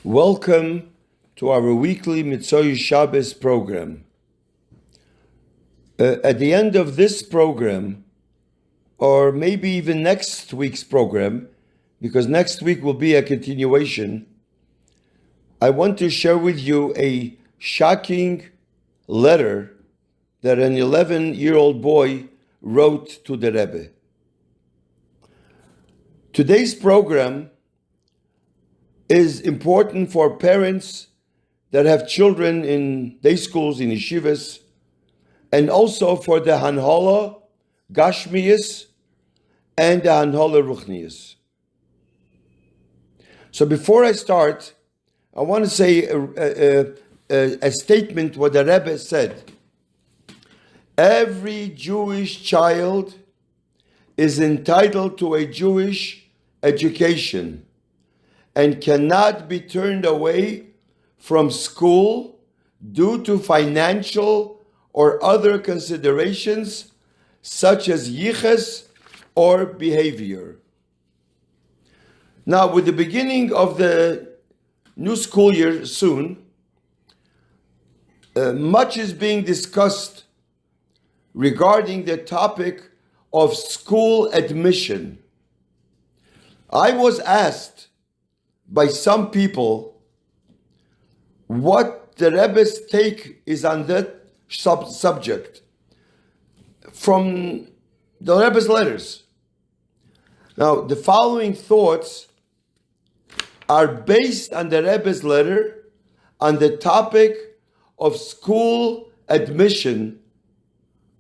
Welcome to our weekly Mitzvah Shabbos program. At the end of this program, or maybe even next week's program, because next week will be a continuation, I want to share with you a shocking letter that an 11-year-old boy wrote to the Rebbe. Today's program is important for parents that have children in day schools, in yeshivas, and also for the Hanhola Gashmias and the Hanhola Ruchnias. So before I start, I want to say a statement what the Rebbe said. Every Jewish child is entitled to a Jewish education and cannot be turned away from school due to financial or other considerations such as yichus or behavior. Now, with the beginning of the new school year soon, much is being discussed regarding the topic of school admission. I was asked by some people what the Rebbe's take is on that subject from the Rebbe's letters. Now, the following thoughts are based on the Rebbe's letter on the topic of school admission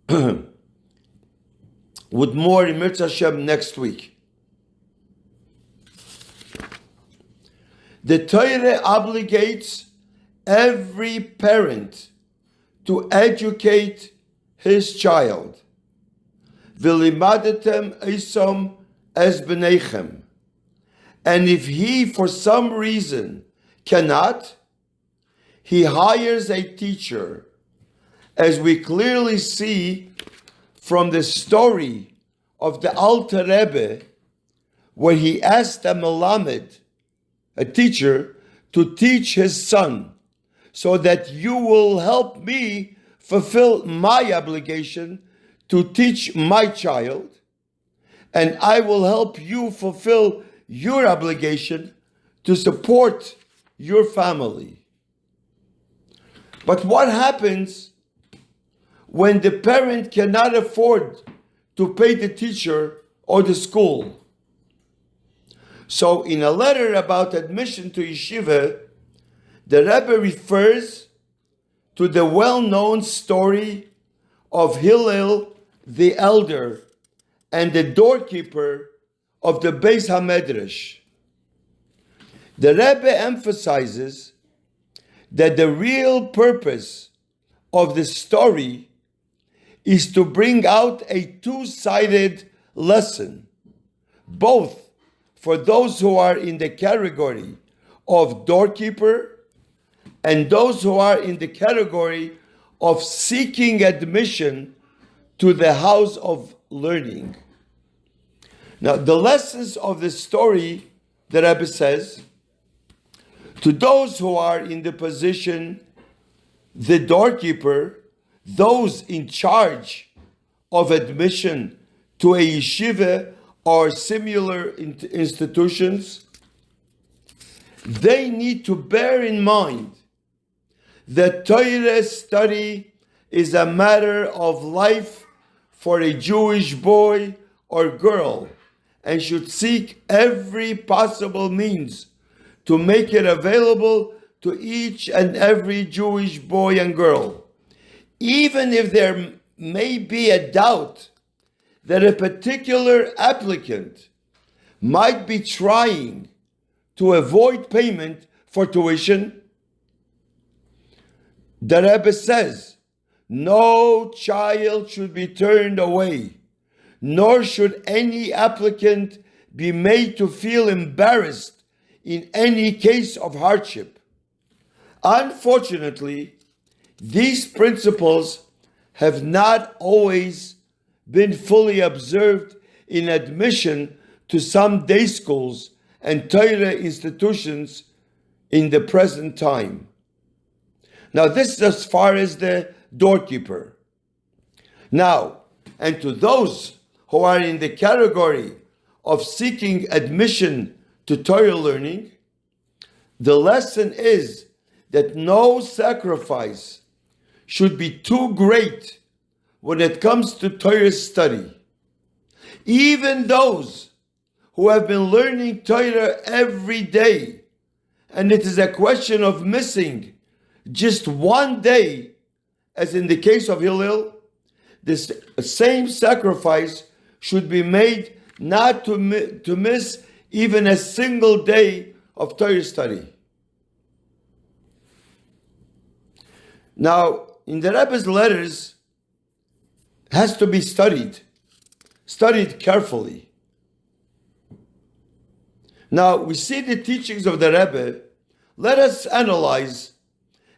with more in Mirz Hashem next week. The Torah obligates every parent to educate his child. V'limadetem isom es b'neichem. And if he, for some reason, cannot, he hires a teacher, as we clearly see from the story of the Alter Rebbe, where he asked a melamed, a teacher, to teach his son, so that you will help me fulfill my obligation to teach my child, and I will help you fulfill your obligation to support your family. But what happens when the parent cannot afford to pay the teacher or the school? So in a letter about admission to yeshiva, the Rebbe refers to the well-known story of Hillel the elder and the doorkeeper of the Beis HaMedrash. The Rebbe emphasizes that the real purpose of the story is to bring out a two-sided lesson, both for those who are in the category of doorkeeper and those who are in the category of seeking admission to the house of learning. Now, the lessons of the story, the Rebbe says, to those who are in the position, the doorkeeper, those in charge of admission to a yeshiva or similar institutions, they need to bear in mind that Torah study is a matter of life for a Jewish boy or girl, and should seek every possible means to make it available to each and every Jewish boy and girl, even if there may be a doubt that a particular applicant might be trying to avoid payment for tuition. The Rebbe says, no child should be turned away, nor should any applicant be made to feel embarrassed in any case of hardship. Unfortunately, these principles have not always been fully observed in admission to some day schools and Torah institutions in the present time. Now, this is as far as the doorkeeper. Now, and to those who are in the category of seeking admission to Torah learning, the lesson is that no sacrifice should be too great when it comes to Torah study. Even those who have been learning Torah every day, and it is a question of missing just one day, as in the case of Hillel, this same sacrifice should be made not to miss even a single day of Torah study. Now, in the Rebbe's letters, has to be studied carefully. Now, we see the teachings of the Rebbe. Let us analyze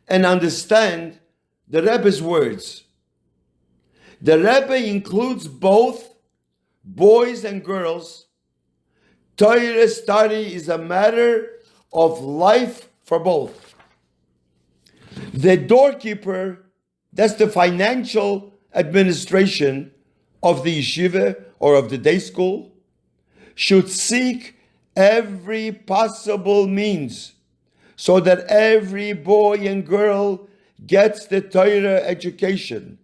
and understand the Rebbe's words. The Rebbe includes both boys and girls. Torah study is a matter of life for both. The doorkeeper, that's the financial administration of the yeshiva or of the day school, should seek every possible means so that every boy and girl gets the Torah education.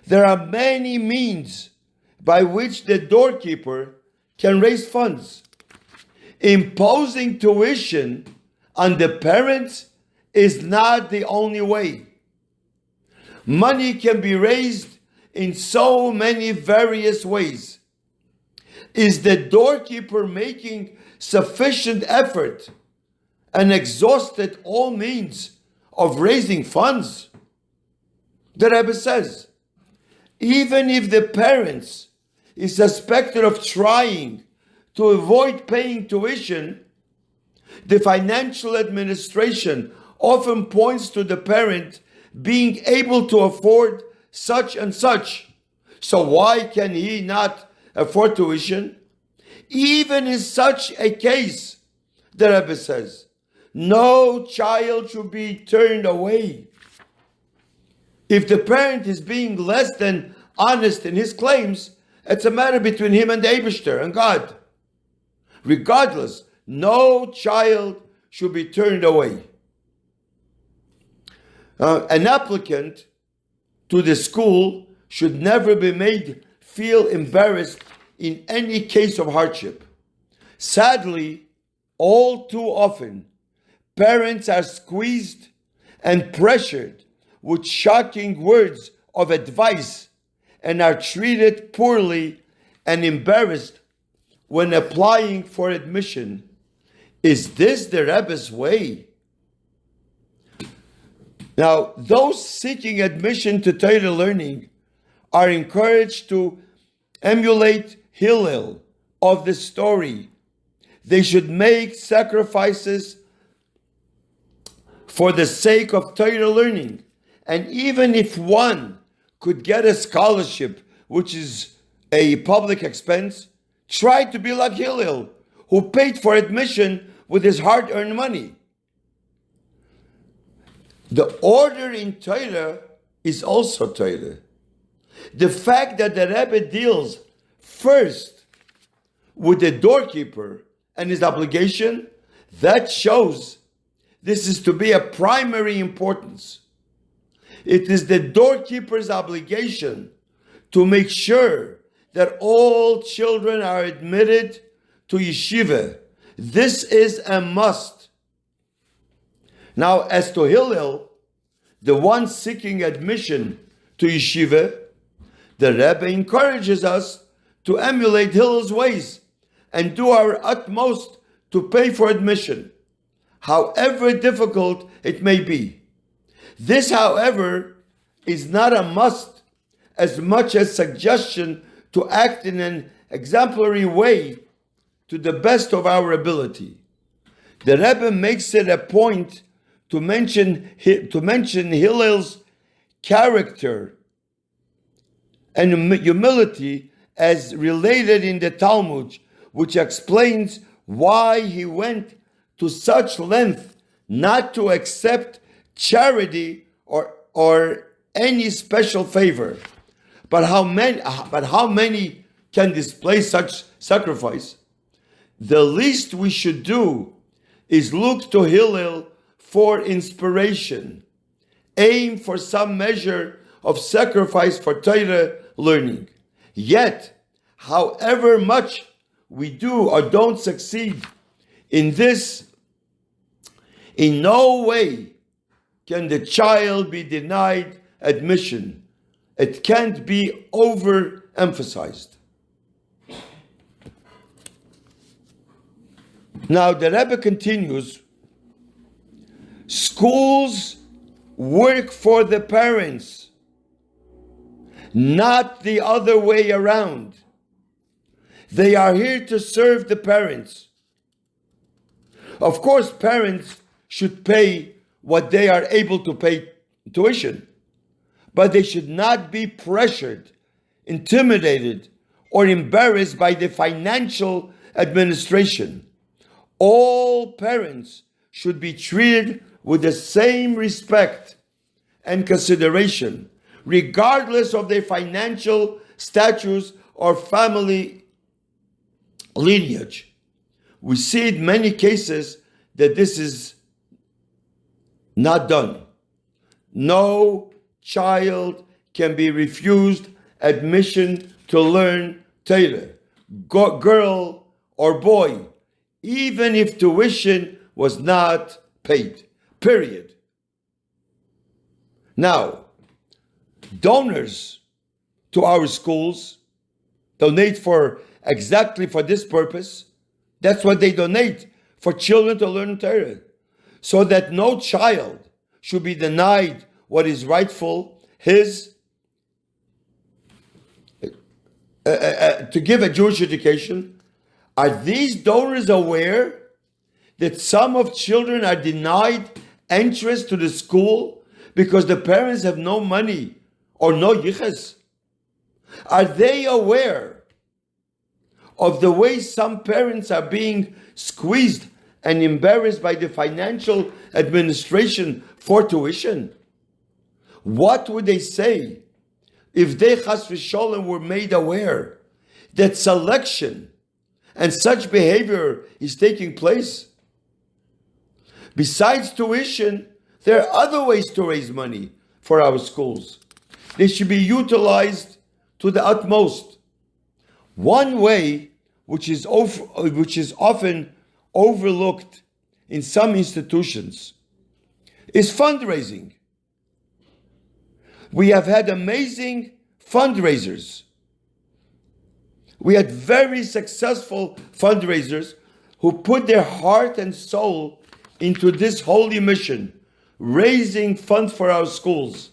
There are many means by which the doorkeeper can raise funds. Imposing tuition on the parents is not the only way. Money can be raised in so many various ways. Is the doorkeeper making sufficient effort and exhausted all means of raising funds? The Rebbe says, even if the parents is suspected of trying to avoid paying tuition, the financial administration often points to the parent being able to afford such and such. So why can he not afford tuition? Even in such a case, the Rebbe says, no child should be turned away. If the parent is being less than honest in his claims, it's a matter between him and the Eibishter and God. Regardless, no child should be turned away. An applicant to the school should never be made feel embarrassed in any case of hardship. Sadly, all too often, parents are squeezed and pressured with shocking words of advice and are treated poorly and embarrassed when applying for admission. Is this the Rebbe's way? Now, those seeking admission to Torah learning are encouraged to emulate Hillel of the story. They should make sacrifices for the sake of Torah learning. And even if one could get a scholarship, which is a public expense, try to be like Hillel, who paid for admission with his hard-earned money. The order in Torah is also Torah. The fact that the Rebbe deals first with the doorkeeper and his obligation, that shows this is to be a primary importance. It is the doorkeeper's obligation to make sure that all children are admitted to yeshiva. This is a must. Now, as to Hillel, the one seeking admission to yeshiva, the Rebbe encourages us to emulate Hillel's ways and do our utmost to pay for admission, however difficult it may be. This, however, is not a must as much as suggestion to act in an exemplary way to the best of our ability. The Rebbe makes it a point to mention Hillel's character and humility as related in the Talmud, which explains why he went to such length not to accept charity or any special favor. But how many can display such sacrifice? The least we should do is look to Hillel for inspiration. Aim for some measure of sacrifice for Torah learning. Yet, however much we do or don't succeed in this, in no way can the child be denied admission. It can't be overemphasized. Now the Rebbe continues, schools work for the parents, not the other way around. They are here to serve the parents. Of course, parents should pay what they are able to pay tuition, but they should not be pressured, intimidated, or embarrassed by the financial administration. All parents should be treated with the same respect and consideration, regardless of their financial status or family lineage. We see in many cases that this is not done. No child can be refused admission to learn Torah, girl or boy, even if tuition was not paid, period. Now, donors to our schools donate for exactly for this purpose. That's what they donate, for children to learn Torah, so that no child should be denied what is rightful, his, to give a Jewish education. Are these donors aware that some of children are denied entrance to the school because the parents have no money or no yichas? Are they aware of the way some parents are being squeezed and embarrassed by the financial administration for tuition? What would they say if they, chas v'sholem, were made aware that selection and such behavior is taking place? Besides tuition, there are other ways to raise money for our schools. They should be utilized to the utmost. One way, which is often overlooked in some institutions, is fundraising. We have had amazing fundraisers. We had very successful fundraisers who put their heart and soul into this holy mission, raising funds for our schools.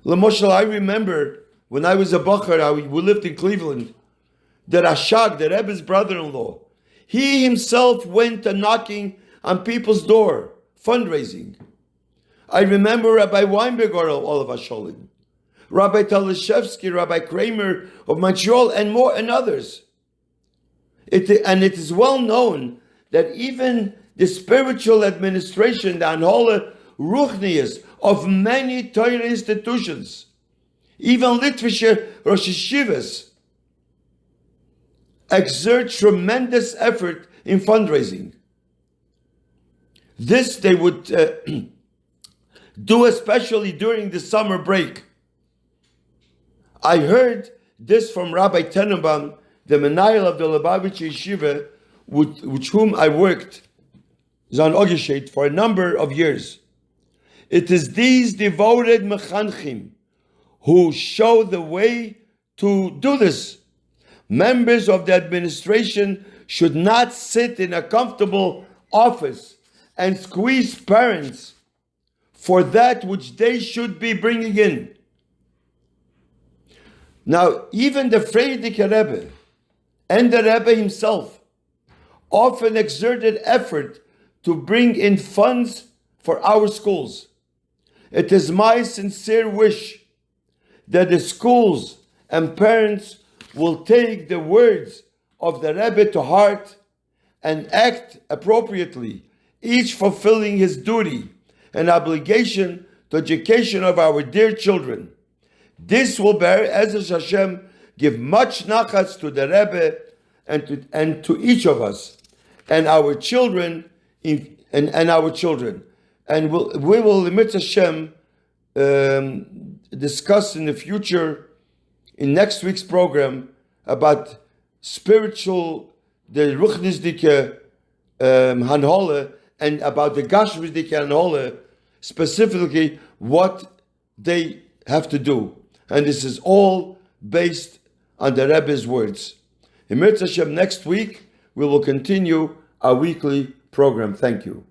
L'moshel, I remember when I was a Bachar, we lived in Cleveland, the Rashag, the Rebbe's brother-in-law, he himself went a knocking on people's door, fundraising. I remember Rabbi Weinberg, all of us Sholim, Rabbi Talashevsky, Rabbi Kramer of Montreal, and more, and others. It is well known that even the spiritual administration, the Anhola Ruchnias of many Torah institutions, even Litvische Rosh Yeshivas, exert tremendous effort in fundraising. This they would do especially during the summer break. I heard this from Rabbi Tenenbaum, the Menayel of the Lubavitcher Yeshiva, with whom I worked, Zan Ogeshet, for a number of years. It is these devoted mechanchim who show the way to do this. Members of the administration should not sit in a comfortable office and squeeze parents for that which they should be bringing in. Now, even the Frierdiker Rebbe and the Rebbe himself often exerted effort to bring in funds for our schools. It is my sincere wish that the schools and parents will take the words of the Rebbe to heart and act appropriately each fulfilling his duty and obligation to education of our dear children. This will bear, Ezra Hashem, give much nachas to the Rebbe and to each of us and our children and our children. And we will, Limit Hashem, discuss in the future, in next week's program, about spiritual, the Ruchnisdike Hanhole, and about the Gashmisdike Hanhole, specifically what they have to do. And this is all based on the Rebbe's words. In Mirz Hashem, next week, we will continue our weekly program. Thank you.